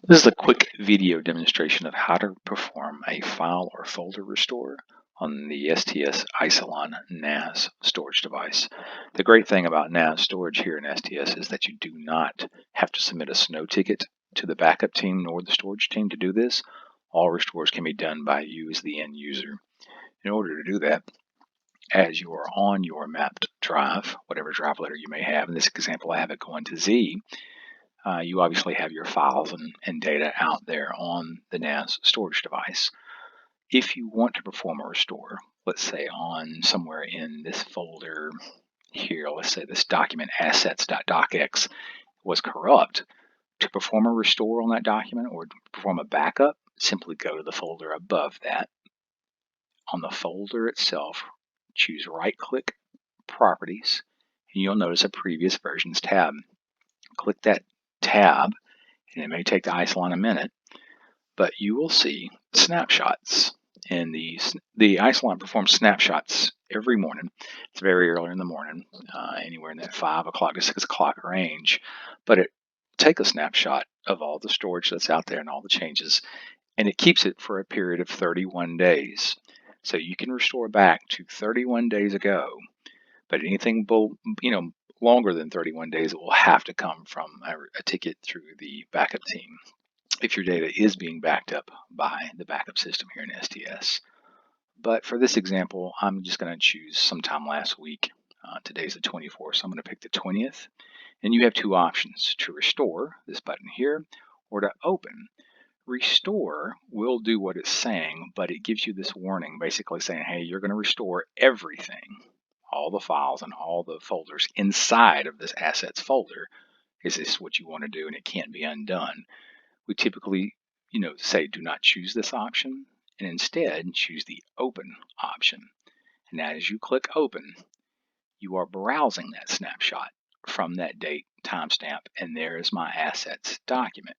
This is a quick video demonstration of how to perform a file or folder restore on the STS Isilon NAS storage device. The great thing about NAS storage here in STS is that you do not have to submit a snow ticket to the backup team nor the storage team to do this. All restores can be done by you as the end user. In order to do that, as you are on your mapped drive, whatever drive letter you may have, in this example I have it going to Z, you obviously have your files and data out there on the NAS storage device. If you want to perform a restore, let's say on somewhere in this folder here, let's say this document assets.docx was corrupt, to perform a restore on that document or to perform a backup, simply go to the folder above that. On the folder itself, choose right-click Properties, and you'll notice a Previous Versions tab. Click that tab, and it may take the Isilon a minute, but you will see snapshots. And the Isilon performs snapshots every morning. It's very early in the morning, anywhere in that 5 o'clock to 6 o'clock range. But it takes a snapshot of all the storage that's out there and all the changes, and it keeps it for a period of 31 days. So you can restore back to 31 days ago, but anything longer than 31 days, it will have to come from a ticket through the backup team if your data is being backed up by the backup system here in STS. But for this example, I'm just going to choose sometime last week. Today's the 24th, so I'm going to pick the 20th. And you have two options: to restore, this button here, or to open. Restore will do what it's saying, but it gives you this warning basically saying, hey, you're going to restore everything, all the files and all the folders inside of this assets folder. Is this what you want to do? And it can't be undone. We typically, say do not choose this option and instead choose the open option. And as you click open, you are browsing that snapshot from that date timestamp, and there is my assets document.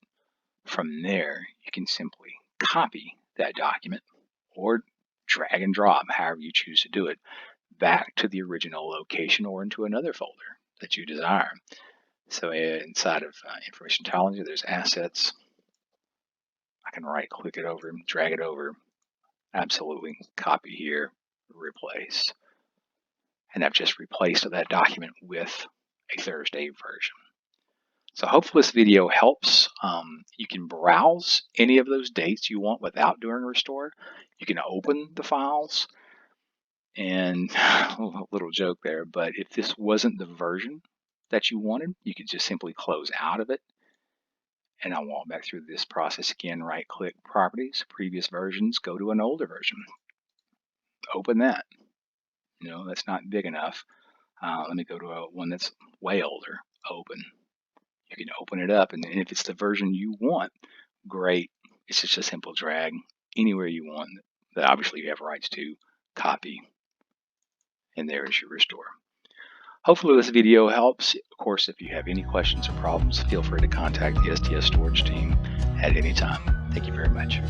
From there, you can simply copy that document or drag and drop, however you choose to do it, back to the original location or into another folder that you desire. So inside of information technology, there's assets. I can right click it over, drag it over, absolutely copy here, replace. And I've just replaced that document with a Thursday version. So hopefully this video helps. You can browse any of those dates you want without doing a restore. You can open the files, and a little joke there, but if this wasn't the version that you wanted, you could just simply close out of it. And I'll walk back through this process again. Right click Properties, Previous Versions, go to an older version. Open that. That's not big enough. Let me go to one that's way older. Open. You can open it up, and if it's the version you want, great. It's just a simple drag anywhere you want that obviously you have rights to, copy, and there is your restore. Hopefully this video helps. Of course, if you have any questions or problems, feel free to contact the STS storage team at any time. Thank you very much.